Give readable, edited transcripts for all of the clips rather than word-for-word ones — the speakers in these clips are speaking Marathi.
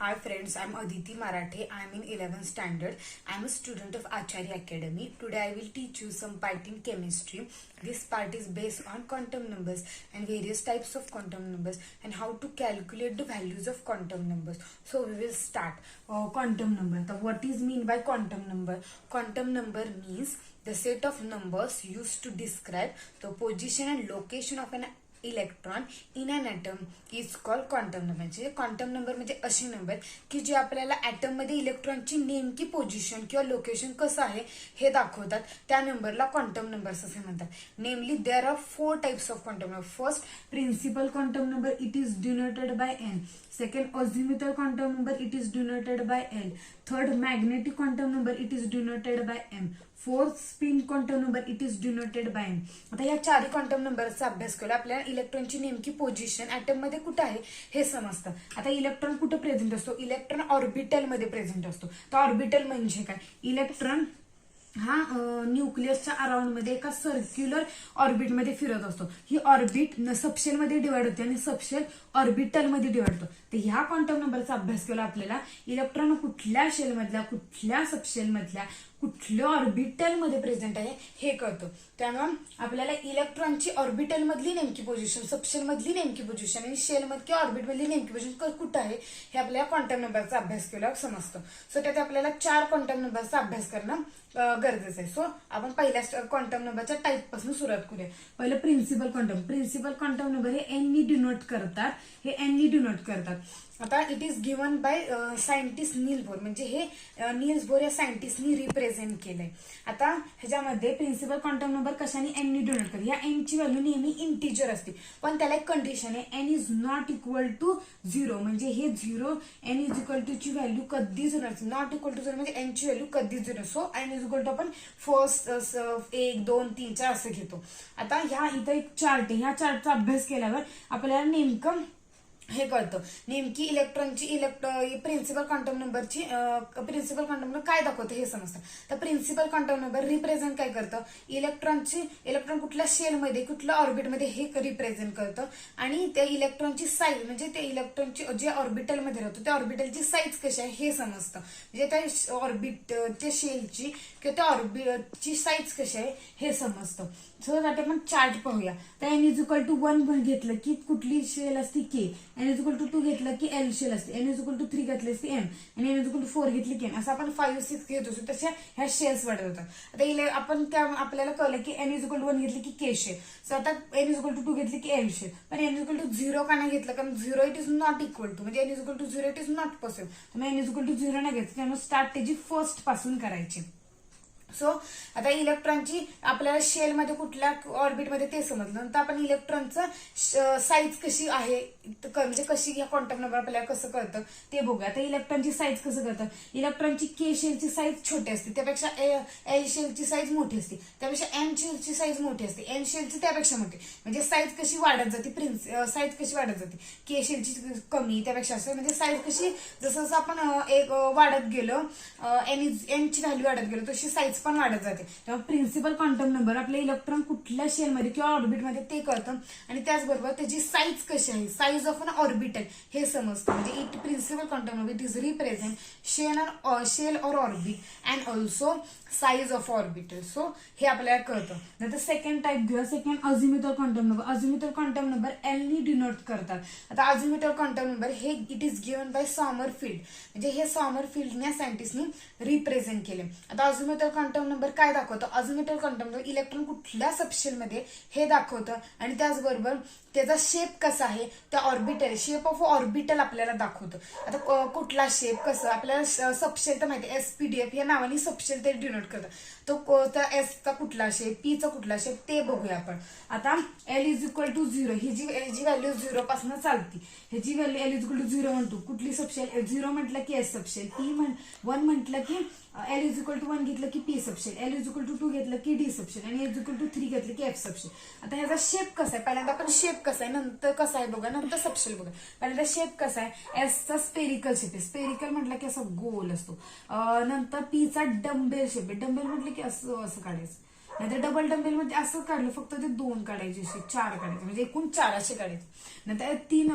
Hi friends, I'm Aditi Marathe. I'm in 11th standard. I'm a student of Acharya Academy. Today I will teach you some part in chemistry. This part is based on quantum numbers and various types of quantum numbers and how to calculate the values of quantum numbers. So we will start. Quantum number. So what is mean by quantum number? Quantum number means the set of numbers used to describe the position and location of an electron in an atom is called quantum number. म्हणजे क्वांटम नंबर म्हणजे असे नंबर की जे आपल्याला ॲटम मध्ये इलेक्ट्रॉनची नेमकी पोझिशन किंवा लोकेशन कसं आहे हे दाखवतात. त्या नंबरला क्वांटम नंबर्स असे म्हणतात. Namely there are 4 types of quantum number. First principal quantum number, it is denoted by N. Second, azimuthal quantum number, it is denoted by L. Third, magnetic quantum number, it is denoted by M. Fourth, spin quantum number, it is denoted by M. आता या चारही क्वांटम नंबरचा अभ्यास केला आपल्याला इलेक्ट्रॉनची नेमकी पोझिशन ॲटम मध्ये कुठे आहे हे समजतं. आता इलेक्ट्रॉन कुठे प्रेझेंट असतो? इलेक्ट्रॉन ऑर्बिटल मध्ये प्रेझेंट असतो. तर ऑर्बिटल म्हणजे काय? इलेक्ट्रॉन हा न्यूक्लियसच्या अराउंड मध्ये एका सर्क्युलर ऑर्बिट मध्ये फिरत असतो. ही ऑर्बिट सबशेल मध्ये डिवाइड होते आणि सबशेल ऑर्बिटल मध्ये डिवाइड होतो. तर ह्या क्वांटम नंबरचा अभ्यास केला आपल्याला इलेक्ट्रॉन कुठल्या शेल मधल्या, कुठल्या सबशेल मधल्या, कुठल्या ऑर्बिटल मध्ये प्रेझेंट आहे हे कळतं. त्यामुळे आपल्याला इलेक्ट्रॉनची ऑर्बिटल मधली नेमकी पोझिशन, सबशेल मधली नेमकी पोझिशन आणि शेल मध्ये किंवा ऑर्बिट मधली नेमकी पोझिशन कुठं आहे हे आपल्याला क्वांटम नंबरचा अभ्यास केल्यावर समजतं. सो त्यात आपल्याला 4 क्वांटम नंबरचा अभ्यास करणं गरजेचं आहे. सो आपण पहिल्या क्वांटम नंबरच्या टाईप पासून सुरुवात करूया. पहिलं principal quantum. Principal quantum number हे एननी डिनोट करतात. हे एननी डिनोट करतात. आता it is given by scientist Niels Bohr. म्हणजे हे नील्स बोर या सायंटिस्टनी रिप्रेझेंट केलंय. आता ह्याच्यामध्ये प्रिन्सिपल क्वांटम नंबर कशाने एननी डिनोट करतात? या एनची व्हॅल्यू नेहमी इंटिजर असते, पण त्याला एक कंडिशन आहे, N is not equal to 0. म्हणजे हे 0 एन इज इक्वल टू ची व्हॅल्यू कधीच नसते. नॉट इक्वल टू 0 म्हणजे एनची व्हॅल्यू कधीच 0. So N is equal to आपण फर्स्ट 1 2 3 4 असं घेतो. आता ह्या इथं एक चार्ट आहे. ह्या चार्टचा अभ्यास केल्यावर आपल्याला नेमकं हे कळतं नेमकी इलेक्ट्रॉनची प्रिन्सिपल क्वांटम नंबरची प्रिन्सिपल क्वांटम नंबर काय दाखवतं हे समजतं. तर प्रिन्सिपल क्वांटम नंबर रिप्रेझेंट काय करतं? इलेक्ट्रॉन कुठल्या शेलमध्ये, कुठल्या ऑर्बिटमध्ये हे रिप्रेझेंट करतं आणि त्या इलेक्ट्रॉनची साईज म्हणजे त्या इलेक्ट्रॉनची जे ऑर्बिटलमध्ये राहतो त्या ऑर्बिटलची साईज कशी आहे हे समजतं. म्हणजे त्या ऑर्बिटच्या शेलची किंवा त्या ऑर्बिटची साईज कशी आहे हे समजतं. सो त्यात आपण चार्ट पाहूया. तर एन इज इक्वल टू 1 घेतलं की कुठली शेल असते के, एन इज इक्वल टू 2 घेतलं की एल शेल असते, एन इज इक्वल टू 3 घेतली असते एम, आणि एन इज इक्वल टू 4 घेतली की एन. असं आपण 5 6 घेत असतो. तशा ह्या शेल्स वाढत होतात. आता आपण आपल्याला कळलं की एन इज इक्वल टू 1 घेतली की के शेल. सो आता एन इज इक्वल टू 2 घेतली की एल शेल. पण एन इज इक्वल टू 0 का नाही घेतलं? कारण 0 it is not equal to, म्हणजे N is equal to 0 it is not possible. तर एन इज इक्वल टू 0 नाही घ्यायचं. त्यामुळे स्टार्ट त्याची फर्स्ट पासून करायची. सो आता इलेक्ट्रॉनची आपल्याला शेलमध्ये कुठल्या ऑर्बिटमध्ये ते समजलं. नंतर आपण इलेक्ट्रॉनचं साईज कशी आहे म्हणजे कशी या क्वांटम नंबर आपल्याला कसं कळतं ते बघूया. आता इलेक्ट्रॉनची साईज कसं कळतं? इलेक्ट्रॉनची के शेलची साईज छोटी असते, त्यापेक्षा एल शेलची साईज मोठी असते, त्यापेक्षा एन शेलची साईज मोठी असते, एन शेलची त्यापेक्षा मोठी. म्हणजे साईज कशी वाढत जाते, साईज कशी वाढत जाते? के शेलची कमी त्यापेक्षा असं, म्हणजे साईज कशी जसं जसं आपण एक वाढत गेलो एनची व्हॅल्यू वाढत गेलो तशी साईज पण वाढत जाते. तेव्हा प्रिन्सिपल क्वांटम नंबर आपले इलेक्ट्रॉन कुठल्या शेलमध्ये किंवा ऑर्बिटमध्ये ते कळतं आणि त्याचबरोबर त्याची साईज कशी आहे, साईज ऑफ अन ऑर्बिटल हे समजतं. म्हणजे it principal quantum number it is represent shell or orbit and also size of orbital. So हे आपल्याला कळतं. नंतर सेकंड टाइप घेऊया. Second azimuthal quantum number. Azimuthal quantum number एलनी डिनोट करतात. आता अझिमुथल क्वांटम नंबर हे it is given by Sommerfeld. म्हणजे हे सॉमरफिल्ड सायंटिस्टनी रिप्रेझेंट केले. आता अझिमुथल क्वांटम नंबर काय दाखवतं? अझिमुथल क्वांटम नंबर इलेक्ट्रॉन कुठल्या सबशेलमध्ये हे दाखवतं आणि त्याचबरोबर त्याचा शेप कसा आहे, त्या ऑर्बिटल शेप ऑफ ऑर्बिटल आपल्याला दाखवतं. आता कुठला शेप कसं आपल्याला सबशेल तर माहिती एसपीडीएफ या नावाने सबशेल ते डिनोट करतं. तो त्या एसचा कुठला शेप, पीचा कुठला शेप ते बघूया आपण. आता एल इज इक्वल टू 0 ही जी व्हॅल्यू 0 पासून चालती. ह्याची value L is equal to 0 म्हणतो. कुठली सबशेल? 0 म्हटलं की एस सबशेल, 1 म्हटलं की एल इज इक्वल टू 1 घेतलं की P subshell, L is equal to 2 घेतलं की डी सबशेल आणि एल इज इक्वल टू 3 घेतलं की एफ सबशेल. आता ह्याचा शेप कसा आहे? पहिल्यांदा आपण शेप कसा आहे, नंतर कसा आहे बघा, नंतर सबशेल बघा. पहिल्यांदा शेप कसा आहे? एसचा स्पेरिकल शेप आहे. स्पेरिकल म्हटलं की असं गोल असतो. नंतर पीचा डंबेल शेप आहे. डंबेल म्हटलं की असं असं काढायचं. नाहीतर डबल डंबेल मध्ये असं काढलं फक्त ते 2 काढायचे, 4 काढायचे, म्हणजे एकूण 4 असे काढायचे. नंतर 3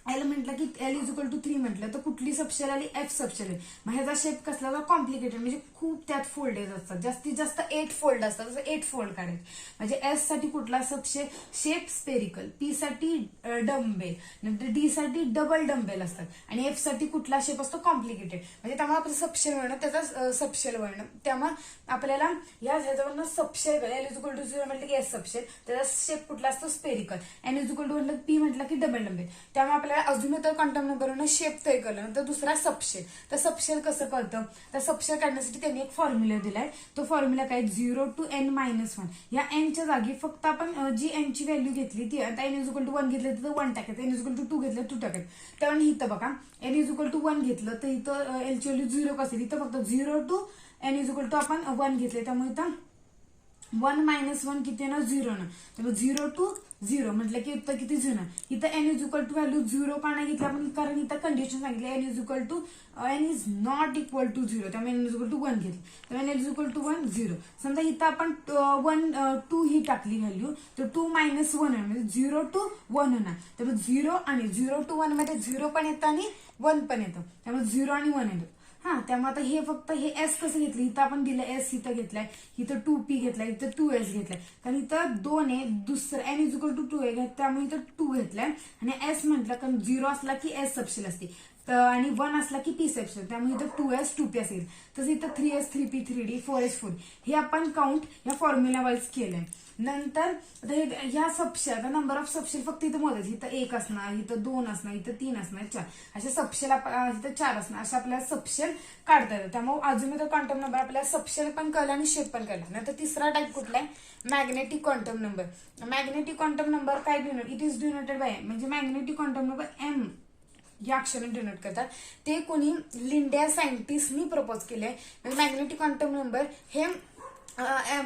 एल म्हटलं की एल इज इक्वल टू 3 म्हटलं तर कुठली सबशेल आली, एफ सबशेल. मग ह्याचा शेप कसला तर कॉम्प्लिकेटेड, म्हणजे खूप त्यात फोल्डेड असतात, जास्तीत जास्त 8 फोल्ड असतात, जसं 8 फोल्ड काढायचे. म्हणजे एस साठी कुठला सबशेल शेप स्पेरिकल, पी साठी डम्बेल, नंतर डी साठी डबल डम्बेल असतात, आणि एफ साठी कुठला शेप असतो कॉम्प्लिकेटेड. म्हणजे त्यामुळे आपलं सबशेल वळणं त्याचा सबशेल वळणं, त्यामुळे आपल्याला ह्याच्यावरनं subshell L is equal to 0 म्हटलं की एस सबशेल, त्याचा शेप कुठला असतो spherical. N is equal to म्हटलं पी म्हटलं की डबल डम्बेल. त्यामुळे आपल्याला अजून तर क्वांटम नंबरनं शेप तय केलं, नंतर दुसरा सबशेल. तर सबशेल कसं कळतं, तर सबशेल काढण्यासाठी त्यांनी एक फॉर्म्युला दिलाय. तो फॉर्म्युला काय, 0 to n-1. या एनच्या जागी फक्त आपण जी एनची व्हॅल्यू घेतली ती, आता एन इज इक्वल टू 1 घेतलं तर 1 टाकायचं, एन इज इक्वल टू 2 घेतलं 2 टाकायचं. त्यामुळे इथं बघा एन इज इक्वल टू 1 घेतलं तर इथं एलची व्हॅल्यू 0 कसं, इथं फक्त 0 to N is equal to आपण 1 घेतले, त्यामुळे इथं 1 - 1 किती ना 0 ना, त्यामुळे 0 to 0 म्हटलं की इथं किती 0. इथं N is equal to value 0 का नाही घेतली आपण, कारण इथं कंडिशन सांगितली N is equal to N is not equal to 0, त्यामुळे एन इज इक्वल टू 1 घेतली, त्यामुळे एन इज इक्वल टू 1 0. समजा इथं आपण 2 ही टाकली व्हॅल्यू, तर 2 - 1 आहे, म्हणजे 0 to 1 होणार. त्यामुळे 0 आणि 0 to 1 मध्ये 0 पण येतं आणि 1 पण येतं, त्यामुळे 0 आणि 1 येतं. हा, त्यामुळे आता हे फक्त हे एस कसं घेतलं, इथं आपण दिलं एस, इथं घेतलाय, इथं 2p घेतलाय, इथं 2s घेतलाय, कारण इथं 2 आहे, दुसरं एन इज इक्वल टू 2 आहे, त्यामुळे इथं 2 घेतलाय. आणि एस म्हटलं कारण 0 असला की एस सबशेल असते, आणि 1 असला की पी सबशेल, त्यामुळे इथं 2s 2p असेल. तसं इथं 3s 3p 3d 4s 4, हे आपण काउंट या फॉर्म्युला वाईज केलंय. नंतर ह्या सबशेल, आता नंबर ऑफ सबशेल फक्त इथं मोजायचं, इथं 1 असणार, इथं 2 असणार, इथं 3 असणार, 4 असे सबशेल, इथं 4 असणार, अशा आपल्याला सबशेल काढता येतं. त्यामुळे अजून तर क्वांटम नंबर आपल्याला सबशेल पण कळला आणि शेप पण कळला. नंतर तिसरा टाईप कुठला आहे, magnetic quantum number. Magnetic quantum number काय denote, it is denoted by, म्हणजे मॅग्नेटिक क्वांटम नंबर एम या अक्षराने डिनोट करतात. ते कोणी लिंड्या सायंटिस्टनी प्रपोज केले. मॅग्नेटिक क्वांटम नंबर हे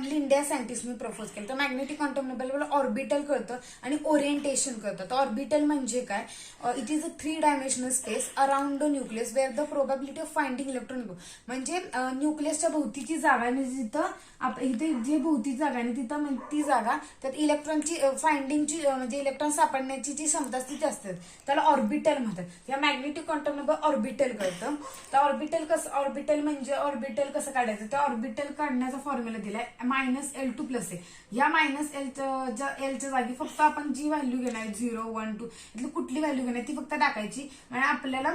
लिंड्या सायंटिस्टनी प्रपोज केलं. तर मॅग्नेटिक क्वांटम नंबर ऑर्बिटल कळतं आणि ओरिएंटेशन कळतं. तर ऑर्बिटल म्हणजे काय, it is a 3 dimensional space around the nucleus where the probability of finding electron, म्हणजे न्यूक्लियसच्या भोवतीची जागा, म्हणजे जिथं इथे जे भोवती जागा आहे तिथं ती जागा, त्यात इलेक्ट्रॉनची फाइंडिंगची, म्हणजे इलेक्ट्रॉन सापडण्याची जी क्षमता असते ती असते, त्याला ऑर्बिटल म्हणतात. या मॅग्नेटिक क्वांटम नंबर ऑर्बिटल कळतं. तर ऑर्बिटल म्हणजे ऑर्बिटल कसं काढायचं, तर ऑर्बिटल काढण्याचा फॉर्म्युला दिलाय -L2 + a. या एलच्या जागी फक्त आपण जी व्हॅल्यू घेणार 0 1 2 इथली कुठली व्हॅल्यू घेणार ती फक्त टाकायची, आणि आपल्याला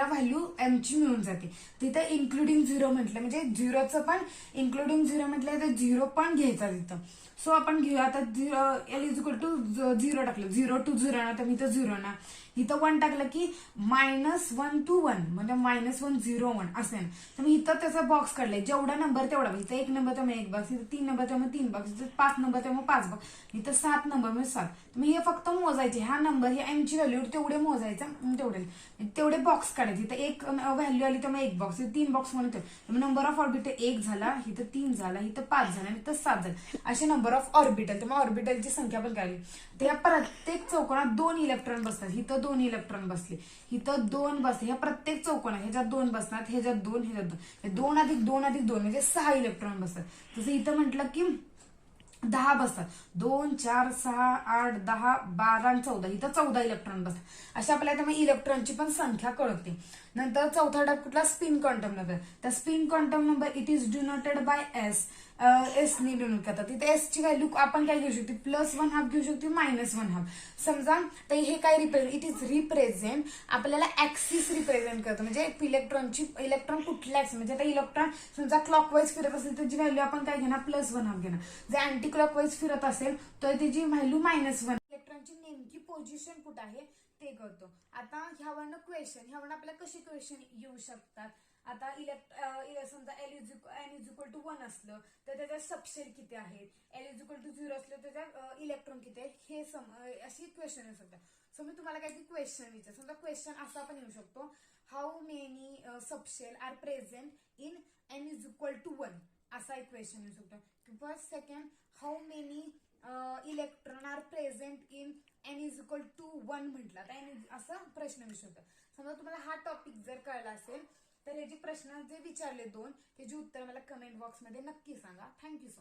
व्हॅल्यू एमची मिळून जाते. तिथं इन्क्लुडिंग 0 म्हटलं, म्हणजे 0चं पण इन्क्लुडिंग 0 म्हटलं तर 0 पण घ्यायचा तिथं. सो आपण घेऊया आता एल इज इक्वल टू 0 टाकलं, 0 to 0 ना, तर इथं 0 ना, इथं 1 टाकलं की -1 to 1, म्हणजे -1 0 1 असं आहे. तर मी इथं त्याचा बॉक्स काढलाय, जेवढा नंबर तेवढा, इथं 1 नंबर त्यामुळे 1 बॉक्स, इथं 3 नंबर त्यामुळे 3 बॉक्स, इथं 5 नंबर त्यामुळे 5 बॉक्स, इथं 7 नंबर म्हणजे 7. मी हे फक्त मोजायचे, हा नंबर ह्या एमची व्हॅल्यू तेवढे मोजायचं, तेवढे बॉक्स काढायचे. इथं 1 व्हॅल्यू आली त्यामुळे 1 बॉक्स, 3 बॉक्स म्हणून नंबर ऑफ ऑर्बिटल 1 झाला, इथं 3 झाला, इथं 5 झाला, इथं 7 झाला, असे नंबर ऑफ ऑर्बिटल. त्यामुळे ऑर्बिटलची संख्या पण काढली. तर या प्रत्येक चौकोनात 2 इलेक्ट्रॉन बसतात, इथं 2 इलेक्ट्रॉन बसले, इथं 2 बसले, ह्या प्रत्येक चौकोनात ह्याच्यात 2 बसणार, ह्याच्यात 2, ह्याच्यात 2, 2 अधिक 2 अधिक 2 म्हणजे 6 इलेक्ट्रॉन बसतात. तसं इथं म्हटलं की 10 बसतात, 2 4 6 8 10 12 आणि 14, इथं 14 इलेक्ट्रॉन बसतात. अशा आपल्याला त्यामुळे इलेक्ट्रॉनची पण संख्या कळते. नंतर चौथा टाईप कुठला, स्पिन क्वांटम नंबर. तर spin quantum number it is denoted by S, S नी डिनोट करतात. तिथे एस ची व्हॅल्यू आपण काय घेऊ शकतो, +1/2 घेऊ शकतो, -1/2. समजा तर हे काय रिप्रेझेंट, इट इज रिप्रेझेंट, आपल्याला ऍक्सिस रिप्रेझेंट करतं, म्हणजे इलेक्ट्रॉन कुठल्या ऍक्सिस, म्हणजे आता इलेक्ट्रॉन समजा क्लॉकवाईज फिरत असेल तर त्याची व्हॅल्यू आपण काय घेणार, +1/2 घेणार. जर अँटी क्लॉकवाईज फिरत असेल तर त्याची व्हॅल्यू -1. इलेक्ट्रॉनची नेमकी पोझिशन कुठं आहे ते कळतो. आता ह्यावरनं आपल्याला कसे क्वेश्चन येऊ शकतात. आता समजा एन इज इक्वल टू 1 असलं तर त्याच्यात सबशेल किती आहेत, एल इज इक्वल टू 0 असलं तर त्याच्यात इलेक्ट्रॉन किती आहेत, हे अशी क्वेश्चन येऊ शकतात. सो मी तुम्हाला काही क्वेश्चन विचार, समजा क्वेश्चन असा पण येऊ शकतो, how many subshell are present in N is equal to 1, असा एक क्वेश्चन येऊ शकतो. First second, how many electron are present in N is equal to 1 म्हटला तर असा प्रश्न विचारू शकतो. समजा तुम्हाला हा टॉपिक जर कळला असेल तर हे जे प्रश्न जे विचारले 2 त्याची उत्तर मला कमेंट बॉक्समध्ये नक्की सांगा. Thank you so much.